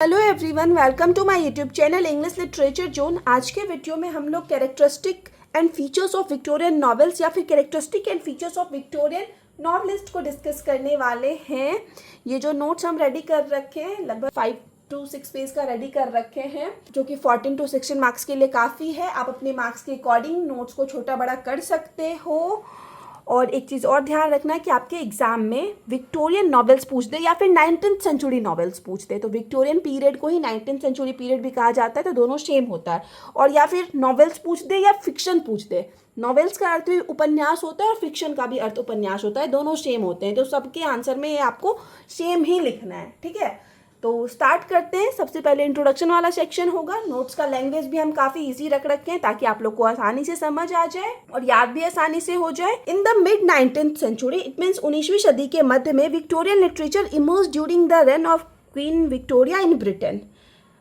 Hello everyone, welcome to my YouTube channel English literature zone. आज के वीडियो में हम लोग characteristic and features of Victorian novels या फिर characteristic and features of Victorian novelist को डिस्कस करने वाले हैं। ये जो नोट्स हम रेडी कर रखे हैं लगभग 5 to 6 पेज का रेडी कर रखे हैं, जो कि 14 to 16 मार्क्स के लिए काफ़ी है। आप अपने मार्क्स के अकॉर्डिंग नोट्स को छोटा बड़ा कर सकते हो। और एक चीज़ और ध्यान रखना है कि आपके एग्जाम में विक्टोरियन नॉवेल्स पूछ दे या फिर 19th सेंचुरी नॉवेल्स पूछ दे, तो विक्टोरियन पीरियड को ही 19th सेंचुरी पीरियड भी कहा जाता है, तो दोनों सेम होता है। और या फिर नॉवेल्स पूछ दे या फिक्शन पूछ दे, नॉवेल्स का अर्थ भी उपन्यास होता है और फिक्शन का भी अर्थ उपन्यास होता है, दोनों सेम होते हैं। तो सबके आंसर में ये आपको सेम ही लिखना है, ठीक है। तो स्टार्ट करते हैं। सबसे पहले इंट्रोडक्शन वाला सेक्शन होगा। नोट्स का लैंग्वेज भी हम काफ़ी इजी रख रखे हैं ताकि आप लोग को आसानी से समझ आ जाए और याद भी आसानी से हो जाए। In the mid 19th century, it means 19वीं सदी के मध्य में, Victorian literature emerge during the reign of Queen Victoria in Britain.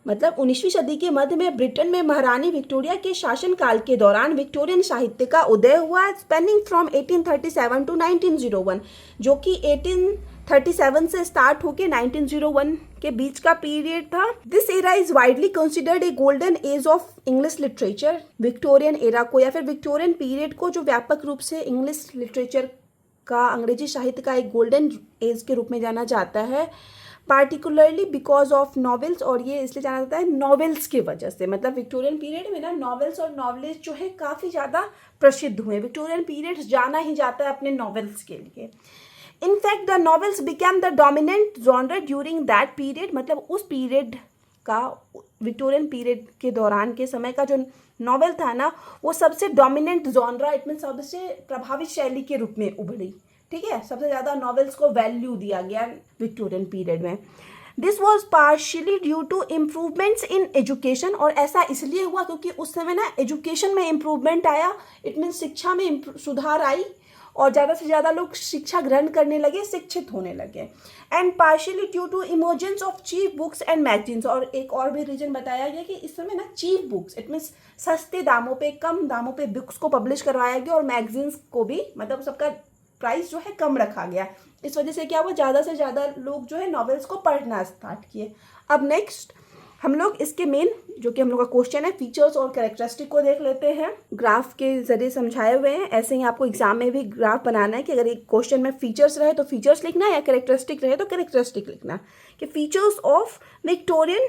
मतलब 19वीं सदी के मध्य में ब्रिटेन में महारानी विक्टोरिया के शासनकाल के दौरान विक्टोरियन साहित्य का उदय हुआ, स्पेनिंग फ्रॉम 1837 टू 1901, जो कि 1837 से स्टार्ट होके 1901 के बीच का पीरियड था। This era is widely considered a golden age of English literature. Victorian era को या फिर विक्टोरियन पीरियड को जो व्यापक रूप से इंग्लिश लिटरेचर का, अंग्रेजी साहित्य का एक गोल्डन एज के रूप में जाना जाता है, पार्टिकुलरली बिकॉज ऑफ नॉवेल्स। और ये इसलिए जाना जाता है नॉवेल्स की वजह से। मतलब विक्टोरियन पीरियड में ना नॉवेल्स और नॉवलिस्ट जो है काफ़ी ज़्यादा प्रसिद्ध हुए। विक्टोरियन पीरियड जाना ही जाता है अपने नॉवेल्स के लिए। In fact, the novels became the dominant genre during that period। मतलब उस पीरियड का, विक्टोरियन पीरियड के दौरान के समय का जो नॉवेल था ना, वो सबसे डोमिनेंट जॉनरा, इट मीन सबसे प्रभावित शैली के रूप में उभरी, ठीक है। सबसे ज़्यादा नॉवेल्स को वैल्यू दिया गया विक्टोरियन पीरियड में। This was partially due to improvements in education. और ऐसा इसलिए हुआ क्योंकि उस समय ना एजुकेशन में इम्प्रूवमेंट आया, इट मीन शिक्षा में सुधार आई और ज़्यादा से ज़्यादा लोग शिक्षा ग्रहण करने लगे, शिक्षित होने लगे। And partially due to emergence of cheap books and magazines. और एक और भी रीजन बताया गया कि इस समय ना चीप बुक्स, इट मीन्स सस्ते दामों पे, कम दामों पे बुक्स को पब्लिश करवाया गया और मैगजीन्स को भी, मतलब सबका प्राइस जो है कम रखा गया। इस वजह से क्या हुआ, ज़्यादा से ज़्यादा लोग जो है नॉवेल्स को पढ़ना स्टार्ट किए। अब नेक्स्ट हम लोग इसके मेन, जो कि हम लोग का क्वेश्चन है, फीचर्स और कैरेक्टरिस्टिक को देख लेते हैं। ग्राफ के जरिए समझाए हुए हैं। ऐसे ही आपको एग्जाम में भी ग्राफ बनाना है कि अगर एक क्वेश्चन में फीचर्स रहे तो फीचर्स लिखना, या कैरेक्टरिस्टिक रहे तो कैरेक्टरिस्टिक लिखना, कि फीचर्स ऑफ विक्टोरियन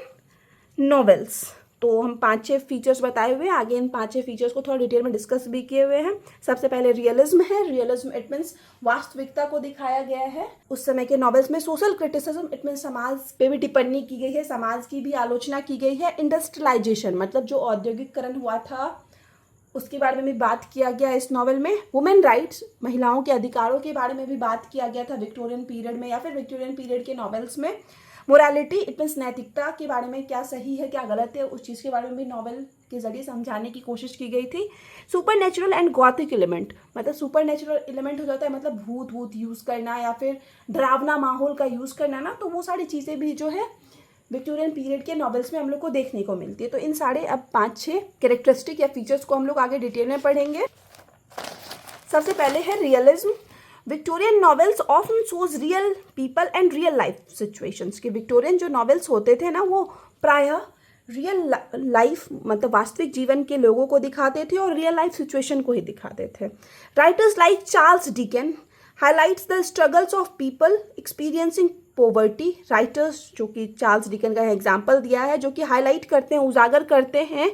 नॉवेल्स। तो हम 5-6 फीचर्स बताए हुए हैं। आगे इन 5-6 फीचर्स को थोड़ा डिटेल में डिस्कस भी किए हुए हैं। सबसे पहले रियलिज्म है। रियलिज्म इट मीन्स वास्तविकता को दिखाया गया है। उस समय के नॉवेल्स में सोशल क्रिटिसिज्म, इट मीन्स समाज पे भी टिप्पणी की गई है, समाज की भी आलोचना की गई है। इंडस्ट्रियलाइजेशन, मतलब जो औद्योगिकरण हुआ था उसके बारे में भी बात किया गया इस नॉवेल में। वुमेन राइट्स, महिलाओं के अधिकारों के बारे में भी बात किया गया था विक्टोरियन पीरियड में या फिर विक्टोरियन पीरियड के नॉवेल्स में। मोरालिटी, इट मीन्स नैतिकता के बारे में, क्या सही है क्या गलत है, उस चीज़ के बारे में भी नॉवेल के जरिए समझाने की कोशिश की गई थी। Super natural and gothic element, मतलब सुपर नेचुरल एलिमेंट हो जाता है मतलब भूत यूज़ करना या फिर डरावना माहौल का यूज़ करना ना, तो वो सारी चीज़ें भी जो है विक्टोरियन पीरियड के नॉवेल्स में हम लोग को देखने को मिलती है। तो इन सारे अब 5-6 कैरेक्टरिस्टिक या फीचर्स को हम लोग आगे डिटेल में पढ़ेंगे। सबसे पहले है realism. Victorian novels often shows real people and real life situations. के विक्टोरियन जो नॉवेल्स होते थे ना, वो प्रायः रियल लाइफ, मतलब वास्तविक जीवन के लोगों को दिखाते थे और रियल लाइफ सिचुएशन को ही दिखाते थे। Writers like Charles Dickens highlights the struggles of people experiencing poverty. Writers, जो कि चार्ल्स डिकेन का एग्जाम्पल दिया है, जो कि हाईलाइट करते हैं, उजागर करते हैं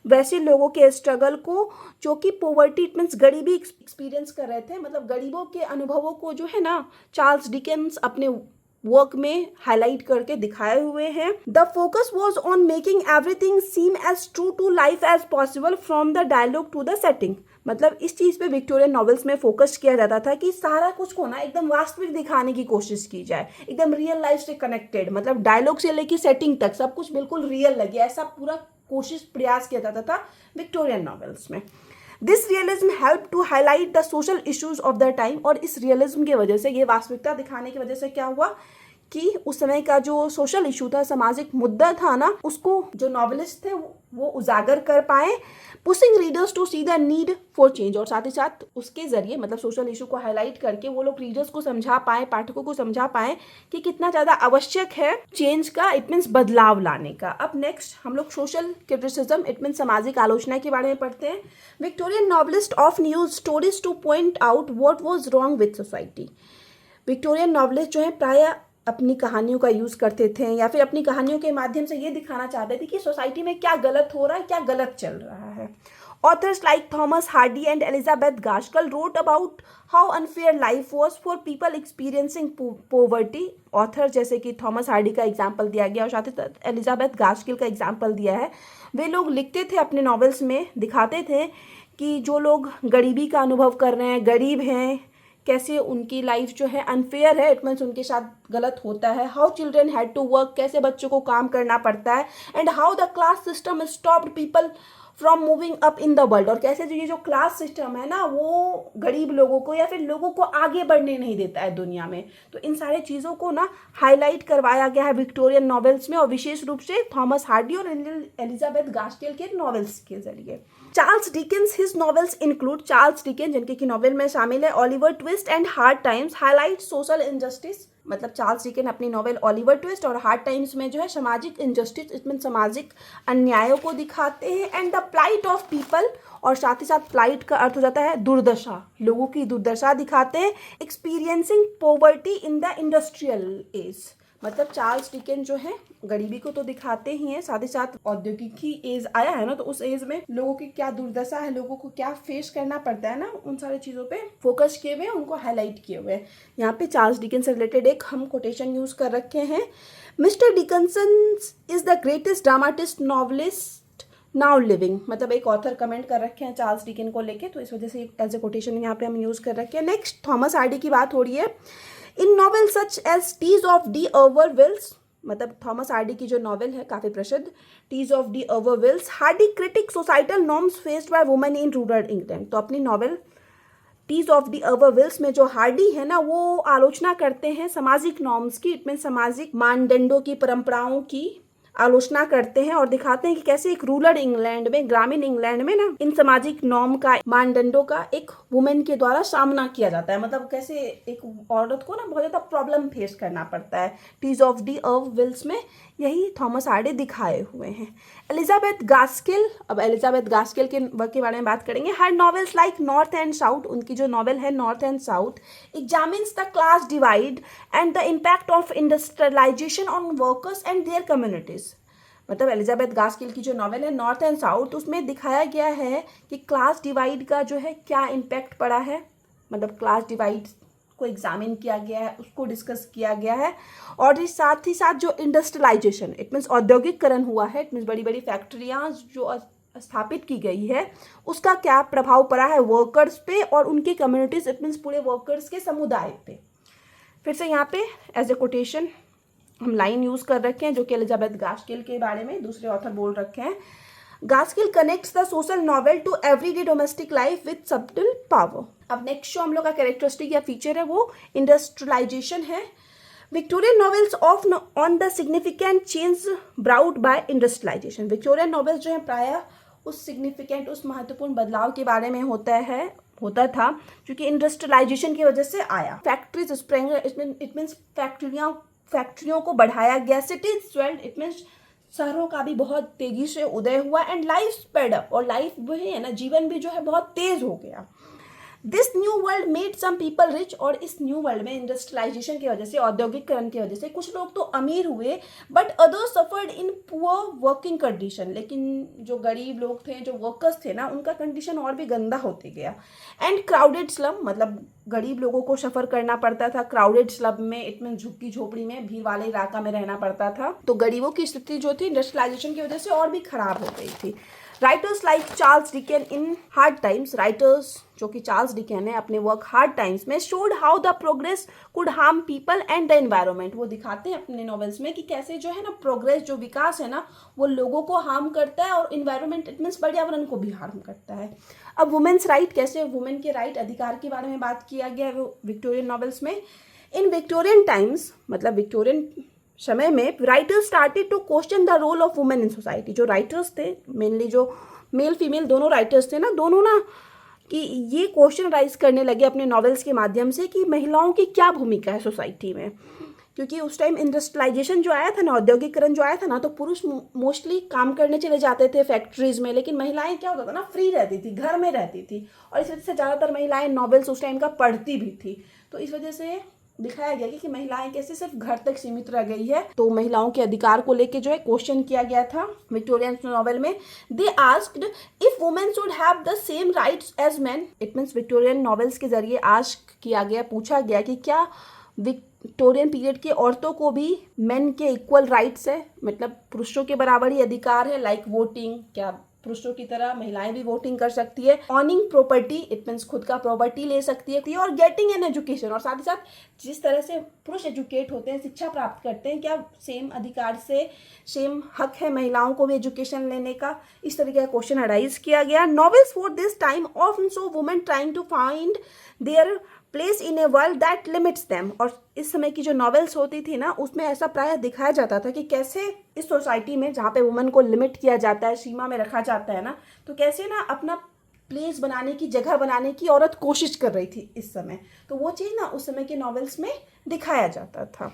वैसे लोगों के स्ट्रगल को जो कि पॉवर्टी, इट मीन्स गरीबी एक्सपीरियंस कर रहे थे। मतलब गरीबों के अनुभवों को जो है ना, चार्ल्स डिकेन्स अपने वर्क में हाईलाइट करके दिखाए हुए हैं। The focus was on making everything seem as true to life as possible from the dialogue to the setting. मतलब इस चीज़ पे विक्टोरियन नॉवेल्स में फोकस किया जाता था कि सारा कुछ को ना एकदम वास्तविक दिखाने की कोशिश की जाए, एकदम रियल लाइफ से कनेक्टेड, मतलब डायलॉग से लेकर सेटिंग तक सब कुछ बिल्कुल रियल लगे, ऐसा पूरा कोशिश प्रयास किया जाता था विक्टोरियन नॉवेल्स में। This realism help to highlight the social issues of the time. और इस रियलिज्म की वजह से, ये वास्तविकता दिखाने की वजह से क्या हुआ कि उस समय का जो सोशल इशू था, सामाजिक मुद्दा था ना, उसको जो नॉवेलिस्ट थे वो उजागर कर पाए, pushing readers to see the need for change. और साथ ही साथ उसके जरिए मतलब सोशल इशू को हाईलाइट करके वो लोग रीडर्स को समझा पाए, पाठकों को समझा पाए कि कितना ज़्यादा आवश्यक है चेंज का, इट मीन्स बदलाव लाने का। अब नेक्स्ट हम लोग सोशल क्रिटिसिज्म, इट मीन्स सामाजिक आलोचना के बारे में पढ़ते हैं। Victorian novelist of news stories two point out what was wrong with society. Victorian novelist जो है प्राय अपनी कहानियों का यूज़ करते थे या फिर अपनी कहानियों के माध्यम से ये दिखाना चाहते थे कि सोसाइटी में क्या गलत हो रहा है, क्या गलत चल रहा है। Authors like Thomas Hardy and Elizabeth Gaskell wrote about how unfair life was for people experiencing poverty. Author जैसे कि थॉमस हार्डी का एग्जाम्पल दिया गया और साथ ही साथ एलिजाबेथ गास्किल का एग्जाम्पल दिया है। वे लोग लिखते थे अपने नॉवेल्स में, दिखाते थे कि जो लोग गरीबी का अनुभव कर रहे हैं, गरीब हैं, कैसे उनकी लाइफ जो है अनफेयर है, इट मीन्स उनके साथ गलत होता है। How children had to work, कैसे बच्चों को काम करना पड़ता है। And how the class system stopped people from moving up in the world, और कैसे ये जो क्लास सिस्टम है ना वो गरीब लोगों को या फिर लोगों को आगे बढ़ने नहीं देता है दुनिया में। तो इन सारे चीज़ों को ना हाईलाइट करवाया गया है विक्टोरियन नॉवेल्स में, और विशेष रूप से थॉमस हार्डी और एलिजाबेथ गास्केल के नॉवेल्स के जरिए। Charles Dickens, his novels include, Charles Dickens जिनके की नॉवेल में शामिल है Oliver twist and hard times highlight social injustice. मतलब चार्ल्स डिकेन अपनी नॉवेल ओलिवर ट्विस्ट और हार्ड टाइम्स में जो है सामाजिक इनजस्टिस, इसमें सामाजिक अन्यायों को दिखाते हैं। And the plight of people, और साथ ही साथ प्लाइट का अर्थ हो जाता है दुर्दशा, लोगों की दुर्दशा दिखाते हैं। Experiencing poverty in the industrial as, मतलब चार्ल्स डिकेन जो है गरीबी को तो दिखाते ही हैं, साथ ही साथ औद्योगिकी एज आया है ना, तो उस एज में लोगों की क्या दुर्दशा है, लोगों को क्या फेस करना पड़ता है ना, उन सारी चीज़ों पे फोकस किए हुए हैं, उनको हाईलाइट किए हुए हैं। यहाँ पे चार्ल्स डिकेन से रिलेटेड एक हम कोटेशन यूज कर रखे हैं। Mister Dickenson is the greatest dramatist novelist now living, मतलब एक ऑथर कमेंट कर रखे हैं चार्ल्स डिकेन को लेके, तो इस वजह से एज ए कोटेशन यहाँ पे हम यूज कर रखे हैं। नेक्स्ट थॉमस हार्डी की बात हो रही है। In novel such as Tess of the अवरविल्स, मतलब थॉमस हार्डी की जो नॉवेल है काफ़ी प्रसिद्ध, टीज ऑफ डी अवरविल्स, Hardy critic societal norms faced by women in rural England. तो अपनी नॉवेल टीज ऑफ दी अवरविल्स में जो हार्डी है ना वो आलोचना करते हैं सामाजिक नॉर्म्स की, इट मीन सामाजिक मानदंडों की, परंपराओं की आलोचना करते हैं और दिखाते हैं कि कैसे एक रूरल इंग्लैंड में, ग्रामीण इंग्लैंड में ना इन सामाजिक नॉर्म का, मानदंडों का एक वुमेन के द्वारा सामना किया जाता है। मतलब कैसे एक औरत को ना बहुत ज़्यादा प्रॉब्लम फेस करना पड़ता है। टीज ऑफ डी विल्स में यही थॉमस हार्डी दिखाए हुए हैं। एलिजाबेथ गास्किल, अब एलिजाबेथ गास्किल के वर्क के बारे में बात करेंगे। Her novels like North and South, उनकी जो नॉवेल है North and South, examines the class divide and the impact of industrialisation on workers and their communities. मतलब एलिजाबेथ गास्किल की जो नॉवेल है नॉर्थ एंड साउथ, उसमें दिखाया गया है कि क्लास डिवाइड का जो है क्या इम्पैक्ट पड़ा है, मतलब क्लास डिवाइड को एग्जामिन किया गया है, उसको डिस्कस किया गया है। और इस साथ ही साथ जो इंडस्ट्रियलाइजेशन, इट मीन्स औद्योगिकरण हुआ है, इट मीन्स बड़ी बड़ी फैक्ट्रियाँ जो स्थापित की गई है, उसका क्या प्रभाव पड़ा है वर्कर्स पे और उनके कम्युनिटीज, इट मीन्स पूरे वर्कर्स के समुदाय पे। फिर से यहाँ पे एज ए कोटेशन हम लाइन यूज कर रखे हैं जो कि एलिजाबेथ गास्किल के बारे में दूसरे ऑथर बोल रखे हैं। Gaskell connects the social novel to everyday domestic life with subtle power. अब नेक्स्ट जो हम लोग का कैरेक्टरिस्टिक या फीचर है वो इंडस्ट्रियलाइजेशन है। Victorian novels of on the significant change brought by industrialisation. Victorian novels जो है प्रायः उस सिग्निफिकेंट, उस महत्वपूर्ण बदलाव के बारे में होता था क्योंकि इंडस्ट्रियलाइजेशन की वजह से आया। फैक्ट्रीज स्प्रिंग, इट मीन्स फैक्ट्रियों को बढ़ाया गया। सिटीज स्वेल्ड, इट मीन्स शहरों का भी बहुत तेजी से उदय हुआ। एंड लाइफ स्पेड अप, और लाइफ वो है ना, जीवन भी जो है बहुत तेज हो गया। This new world made some people rich, और इस न्यू वर्ल्ड में इंडस्ट्रियलाइजेशन की वजह से, औद्योगिकरण की वजह से कुछ लोग तो अमीर हुए, but others suffered in poor working condition. लेकिन जो गरीब लोग थे, जो वर्कर्स थे ना, उनका कंडीशन और भी गंदा होते गया। एंड क्राउडेड स्लम, मतलब गरीब लोगों को सफर करना पड़ता था क्राउडेड स्लम में, इट मीन झुग्गी झोपड़ी में, भीड़ वाले इलाका में रहना पड़ता था। तो गरीबों की स्थिति जो थी इंडस्ट्रियलाइजेशन की वजह से और भी खराब हो गई थी। Writers like Charles Dickens in Hard Times, writers जो कि चार्ल्स डिकेन है अपने वर्क हार्ड टाइम्स में, showed how the progress could harm people and the environment. वो दिखाते हैं अपने नॉवेल्स में कि कैसे जो है ना प्रोग्रेस, जो विकास है ना, वो लोगों को हार्म करता है और इन्वायरमेंट, इट मीन्स पर्यावरण को भी हार्म करता है। अब वुमेन्स राइट, कैसे वुमेन के राइट, अधिकार के बारे में बात किया गया है विक्टोरियन नॉवेल्स में। इन विक्टोरियन टाइम्स, मतलब विक्टोरियन समय में, writers started to question the role of women in society. जो राइटर्स थे, मेनली जो मेल फीमेल दोनों राइटर्स थे ना, दोनों ना कि ये क्वेश्चन राइज करने लगे अपने नॉवेल्स के माध्यम से कि महिलाओं की क्या भूमिका है सोसाइटी में। क्योंकि उस टाइम इंडस्ट्रियलाइजेशन जो आया था ना, औद्योगिकरण जो आया था ना, तो पुरुष मोस्टली काम करने चले जाते थे फैक्ट्रीज में, लेकिन महिलाएं क्या होता था ना, फ्री रहती थी, घर में रहती थी, और इस वजह से ज़्यादातर महिलाएं नॉवेल्स उस टाइम का पढ़ती भी थी। तो इस वजह से दिखाया गया कि महिलाएं कैसे सिर्फ घर तक सीमित रह गई है। तो महिलाओं के अधिकार को लेके जो है क्वेश्चन किया गया था विक्टोरियन नॉवेल में। They asked if women should have the same rights as man. It means Victorian novels के जरिए आस्क किया गया, पूछा गया कि क्या विक्टोरियन पीरियड की औरतों को भी मेन के इक्वल राइट्स है, मतलब पुरुषों के बराबर ही अधिकार है, लाइक वोटिंग, क्या पुरुषों की तरह महिलाएं भी वोटिंग कर सकती है, ऑनिंग प्रॉपर्टी, इट मीन्स खुद का प्रॉपर्टी ले सकती है, और गेटिंग एन एजुकेशन, और साथ ही साथ जिस तरह से पुरुष एजुकेट होते हैं, शिक्षा प्राप्त करते हैं, क्या सेम अधिकार से सेम हक है महिलाओं को भी एजुकेशन लेने का। इस तरीके का क्वेश्चन अराइज किया गया। Novels for this time often show women trying to find their place in a world that limits them. और इस समय की जो नॉवेल्स होती थी ना, उसमें ऐसा प्रायः दिखाया जाता था कि कैसे इस सोसाइटी में जहाँ पे वुमेन को लिमिट किया जाता है, सीमा में रखा जाता है ना, तो कैसे ना अपना प्लेस बनाने की, जगह बनाने की औरत कोशिश कर रही थी इस समय। तो वो चीज़ ना उस समय के नॉवेल्स में दिखाया जाता था।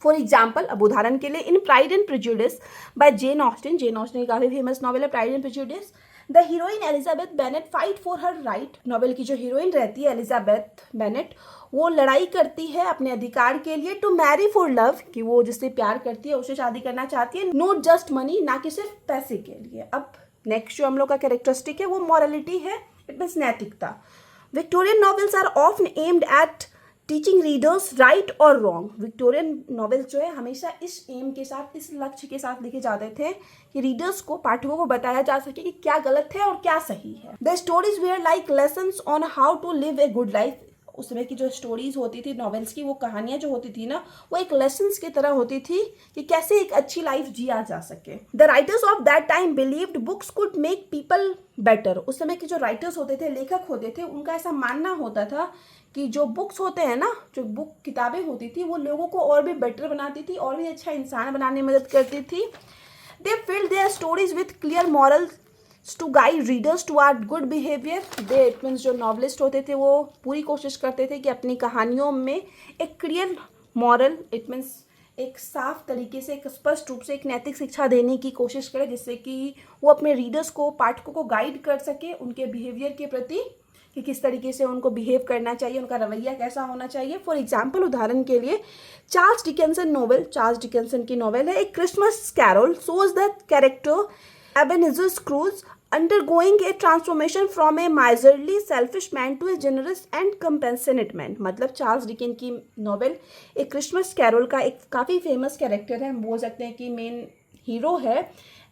फॉर एग्जाम्पल, अब उदाहरण के लिए, in Pride and Prejudice by Jane Austen, Jane Austen की काफ़ी फेमस नॉवेल है Pride and Prejudice, the heroine Elizabeth Bennet fight for her right. Novel की जो हीरोइन रहती है एलिजाबेथ बेनेट, वो लड़ाई करती है अपने अधिकार के लिए, टू मैरी फॉर लव, कि वो जिससे प्यार करती है उसे शादी करना चाहती है, नॉट जस्ट मनी, ना कि सिर्फ पैसे के लिए। अब नेक्स्ट जो हम लोग का कैरेक्टरिस्टिक है वो मॉरलिटी है, इट मीन्स नैतिकता। Victorian novels are often aimed at teaching readers right और रॉन्ग। विक्टोरियन नॉवेल्स जो है हमेशा इस एम के साथ, इस लक्ष्य के साथ लिखे जाते थे कि रीडर्स को, पाठकों को बताया जा सके कि क्या गलत है और क्या सही है। The stories were like lessons on how to live a good life. उस समय की जो स्टोरीज होती थी नॉवेल्स की, वो कहानियां जो होती थी ना, वो एक लेसन्स की तरह होती थी कि कैसे एक अच्छी लाइफ जिया जा सके। The writers of that time believed books could make people better. उस समय के जो राइटर्स होते थे, लेखक होते थे, उनका ऐसा मानना होता था कि जो बुक्स होते हैं ना, जो बुक किताबें होती थी, वो लोगों को और भी बेटर बनाती थी, और भी अच्छा इंसान बनाने में मदद करती थी। They filled their stories with clear morals to guide readers toward good behaviour. They, it means जो नॉवलिस्ट होते थे वो पूरी कोशिश करते थे कि अपनी कहानियों में एक क्लियर मॉरल, इट मीन्स एक साफ तरीके से, एक स्पष्ट रूप से एक नैतिक शिक्षा देने की कोशिश करें, जिससे कि वो अपने रीडर्स को, पाठकों को गाइड कर सके उनके बिहेवियर के प्रति, कि किस तरीके से उनको बिहेव करना चाहिए, उनका रवैया कैसा होना चाहिए। फॉर एग्जाम्पल, उदाहरण के लिए, Charles Dickens's novel, Charles Dickens's की नॉवेल है एक Christmas Carol, shows the character Ebenezer Scrooge undergoing a transformation from a miserly selfish man to a generous and compassionate man। मतलब चार्ल्स डिकेंस की novel एक Christmas carol का एक काफ़ी famous character है, हम बोल सकते हैं कि मेन हीरो है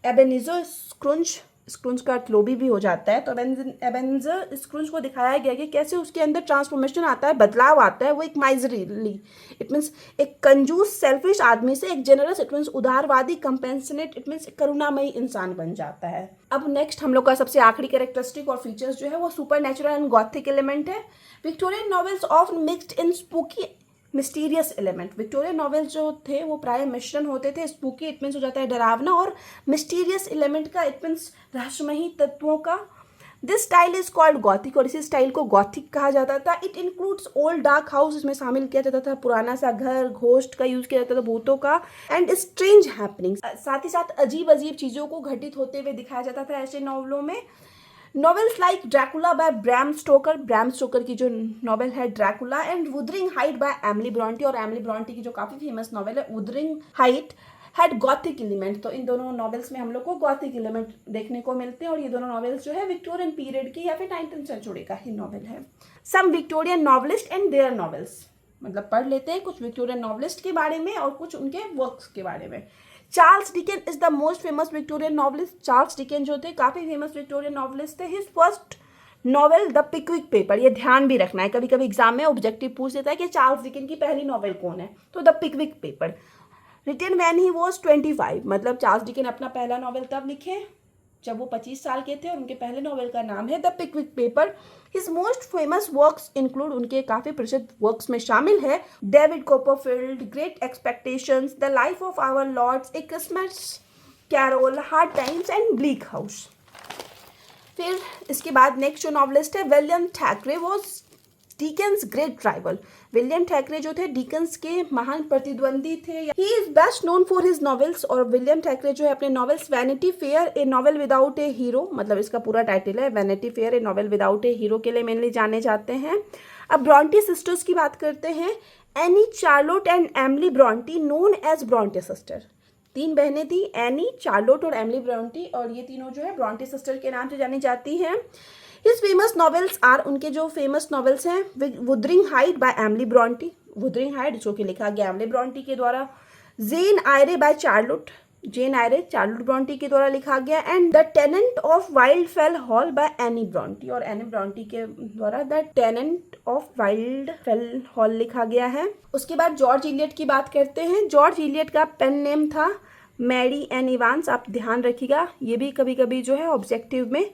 एबेनेजर स्क्रूज। स्क्रूज का अर्थ लोभी भी हो जाता है। तो एबेनेजर स्क्रूज को दिखाया गया कि कैसे उसके अंदर ट्रांसफॉर्मेशन आता है, बदलाव आता है। वो एक माइजरली, इट मीन्स एक कंजूस सेल्फिश आदमी से एक जेनरस, इट मीन्स उदारवादी, कंपेंशनेट, इट मीन्स करुणामयी इंसान बन जाता है। अब नेक्स्ट हम लोग का सबसे आखिरी कैरेक्टरिस्टिक और फीचर्स जो है वो supernatural and gothic element है। Victorian novels of mixed in spooky mysterious element. Victorian novels जो थे वो प्राय मिश्रण होते थे, स्पूकी इट मीन्स हो जाता है डरावना, और मिस्टीरियस एलिमेंट का इट मीन्स रहस्यमयी तत्वों का। This style is called Gothic, और इसी स्टाइल को गॉथिक कहा जाता था। It includes old dark house, इसमें शामिल किया जाता था पुराना सा घर, घोस्ट का यूज किया जाता था, भूतों का, एंड स्ट्रेंज हैपनिंग्स, साथ ही साथ अजीब अजीब चीज़ों को घटित होते हुए दिखाया जाता था ऐसे नॉवलों में। Novels like Dracula by Bram Stoker, Bram Stoker की जो नॉवेल है ड्रैकुला, and Wuthering Height by Emily Bronte, और एमिली ब्रॉन्टी की जो काफ़ी फेमस नॉवेल है Wuthering Height, had gothic element. तो इन दोनों नॉवेल्स में हम लोग को गॉथिक एलिमेंट देखने को मिलते हैं, और ये दोनों नॉवेल्स जो है विक्टोरियन पीरियड की या फिर 19th सेंचुरी का ही नॉवेल है। Some Victorian novelist and their novels, मतलब पढ़ लेते हैं कुछ विक्टोरियन नॉवलिस्ट के बारे में और कुछ उनके वर्क्स के बारे में। Charles Dickens is the most famous Victorian novelist. Charles Dickens जो थे काफ़ी फेमस विक्टोरियन नॉवलिस्ट थे। His first novel the Pickwick paper, ये ध्यान भी रखना है, कभी कभी एग्जाम में ऑब्जेक्टिव पूछ देता है कि चार्ल्स डिकेन की पहली नॉवेल कौन है, तो the Pickwick paper. Written when he was 25, मतलब चार्ल्स डिकेन अपना पहला नॉवेल तब लिखे जब वो 25 साल के थे। उनके पहले नॉवेल का नाम है the Pickwick paper. His most famous works include, उनके काफ़ी प्रसिद्ध वर्क्स में शामिल है David Copperfield, Great Expectations, the Life of our Lords, a Christmas Carol, Hard Times and Bleak House. फिर इसके बाद नेक्स्ट जो नॉवलिस्ट है विलियम थैकरे, वो डिकेंस ग्रेट राइवल। विलियम थैकरे जो थे डिकेंस के महान प्रतिद्वंदी थे। He is best known for his novels, और विलियम थैकरे जो है अपने नॉवेल्स वैनिटी फेयर ए नॉवेल विदाउट ए हीरो, मतलब इसका पूरा टाइटल है वैनिटी फेयर ए नॉवेल विदाउट ए हीरो, के लिए मेनली जाने जाते हैं। अब ब्रॉन्टी सिस्टर्स की बात करते हैं। Anne, Charlotte and Emily Bronte, known as Bronte sister. 3 बहनें थी, एनी, चार्लोट और एमिली ब्रॉन्टी, और ये तीनों जो है ब्रॉन्टी सिस्टर के नाम से जानी जाती हैं। हिज फेमस नॉवेल्स आर, उनके जो फेमस नॉवेल्स हैं Wuthering Height by Emily Bronte, Wuthering Height जो कि लिखा गया एमिली ब्रॉन्टी के द्वारा, Jane Eyre by Charlotte, Jane Eyre Charlotte Bronte के द्वारा लिखा गया, and the Tenant of Wildfell Hall by Anne Bronte, और एनी ब्रॉन्टी के द्वारा the Tenant of Wildfell Hall लिखा गया है। उसके बाद जॉर्ज इलियट की बात करते हैं। जॉर्ज इलियट का पेन नेम था मैरी एन इवांस, आप ध्यान रखिएगा, ये भी कभी कभी जो है ऑब्जेक्टिव में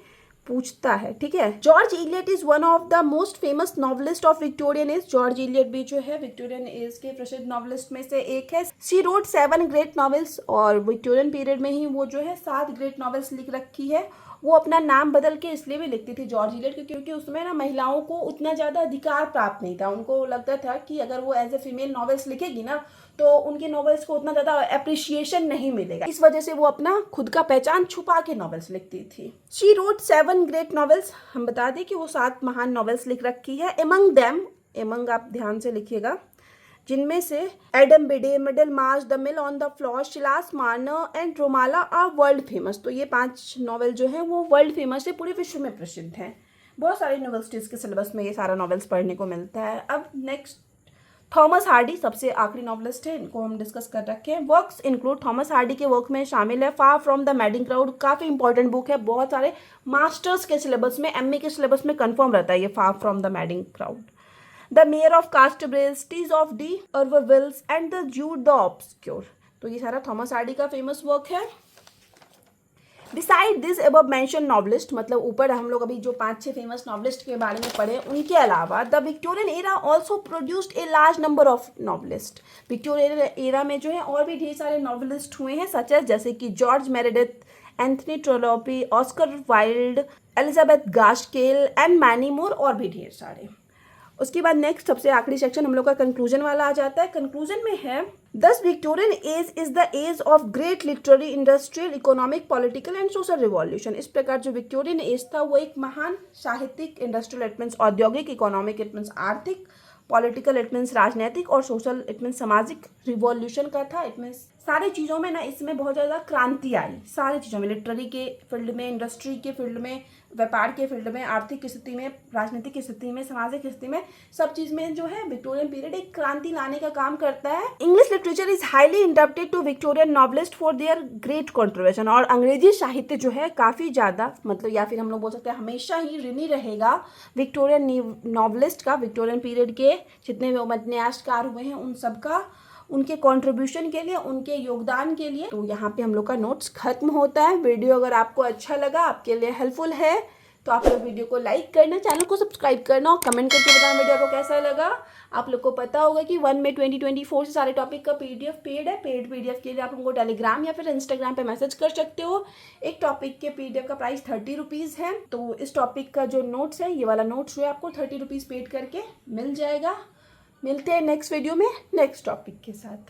पूछता है, ठीक है। George Eliot is one of the most famous novelist of Victorian age. George Eliot भी जो है विक्टोरियन एज के प्रसिद्ध नॉवलिस्ट में से एक है। शी रोट 7 ग्रेट नॉवेल्स, और विक्टोरियन पीरियड में ही वो जो है 7 ग्रेट नॉवेल्स लिख रखी है। वो अपना नाम बदल के इसलिए भी लिखती थी जॉर्ज इलियट, क्योंकि उसमें ना महिलाओं को उतना ज़्यादा अधिकार प्राप्त नहीं था। उनको लगता था कि अगर वो एज ए फीमेल नॉवेल्स लिखेगी ना तो उनके नॉवेल्स को उतना ज़्यादा अप्रिशिएशन नहीं मिलेगा, इस वजह से वो अपना खुद का पहचान छुपा के नॉवेल्स लिखती थी। शी रोट 7 ग्रेट नॉवेल्स, हम बता दें कि वो 7 महान नॉवेल्स लिख रखी है। एमंग देम, एमंग आप ध्यान से लिखिएगा, जिनमें से Adam Bede, Middlemarch, the Mill on the floor, Silas Marner and Romola are world famous. तो ये 5 नॉवेल जो है वो वर्ल्ड फेमस है, पूरे विश्व में प्रसिद्ध हैं। बहुत सारी यूनिवर्सिटीज़ के सिलेबस में ये सारा नॉवेल्स पढ़ने को मिलता है। अब नेक्स्ट थॉमस हार्डी, सबसे आखिरी नॉवलिस्ट है, इनको हम डिस्कस कर रखे हैं। वर्क्स इंक्लूड, थॉमस हार्डी के वर्क में शामिल है फार फ्रॉम द मैडिंग क्राउड, काफ़ी इंपॉर्टेंट बुक है, बहुत सारे मास्टर्स के सिलेबस में, एमए के सिलेबस में कंफर्म रहता है ये far from the madding crowd. The Mayor of Casterbridge, Tess of the अर्वविल्स and the Jude the Obscure. तो ये सारा थॉमस हार्डी का फेमस वर्क है। Beside this above mention novelist, मतलब ऊपर हम लोग अभी जो 5-6 फेमस नॉवलिस्ट के बारे में पढ़े, उनके अलावा the Victorian era also produced a large number of novelist. Victorian era में जो है और भी ढेर सारे नॉवलिस्ट हुए हैं, सच एज जैसे कि George Meredith, Anthony Trollope, Oscar Wilde, Elizabeth Gaskell and many more, और भी ढेर सारे। उसके बाद नेक्स्ट सबसे आखिरी सेक्शन हम लोग का कंक्लूजन वाला आ जाता है। कंक्लूजन में है thus Victorian age is the age of great literary, industrial, economic, political and social revolution. इस प्रकार जो विक्टोरियन एज था वो एक महान साहित्यिक, इंडस्ट्रियल इट मीन्स औद्योगिक, इकोनॉमिक इट मीन्स आर्थिक, पॉलिटिकल इट मीन्स राजनीतिक, और सोशल इट मीन्स सामाजिक रिवॉल्यूशन का था। इट मीन्स सारी चीज़ों में ना इसमें बहुत ज़्यादा क्रांति आई, सारी चीज़ों में, लिटरेरी के फील्ड में, इंडस्ट्री के फील्ड में, व्यापार के फील्ड में, आर्थिक स्थिति में, राजनीतिक स्थिति में, सामाजिक स्थिति में, सब चीज़ में जो है विक्टोरियन पीरियड एक क्रांति लाने का काम करता है। English literature is highly interrupted to Victorian novelist for their great contribution. और अंग्रेजी साहित्य जो है काफ़ी ज़्यादा, मतलब या फिर हम लोग बोल सकते हैं हमेशा ही ऋणी रहेगा विक्टोरियन नॉवलिस्ट का, विक्टोरियन पीरियड के जितने भी उपन्यासकार हुए हैं उन सबका, उनके कंट्रीब्यूशन के लिए, उनके योगदान के लिए। तो यहाँ पे हम लोग का नोट्स खत्म होता है। वीडियो अगर आपको अच्छा लगा, आपके लिए हेल्पफुल है, तो आप लोग वीडियो को लाइक करना, चैनल को सब्सक्राइब करना और कमेंट करके बताना वीडियो आपको कैसा लगा। आप लोग को पता होगा कि 1 मई 2024 से सारे टॉपिक का PDF पेड है। पेड PDF के लिए आप हमको टेलीग्राम या फिर इंस्टाग्राम पे मैसेज कर सकते हो। एक टॉपिक के PDF का प्राइस 30 रुपीज़ है। तो इस टॉपिक का जो नोट्स है, ये वाला नोट्स जो है आपको 30 रुपीज़ पेड करके मिल जाएगा। मिलते हैं नेक्स्ट वीडियो में नेक्स्ट टॉपिक के साथ।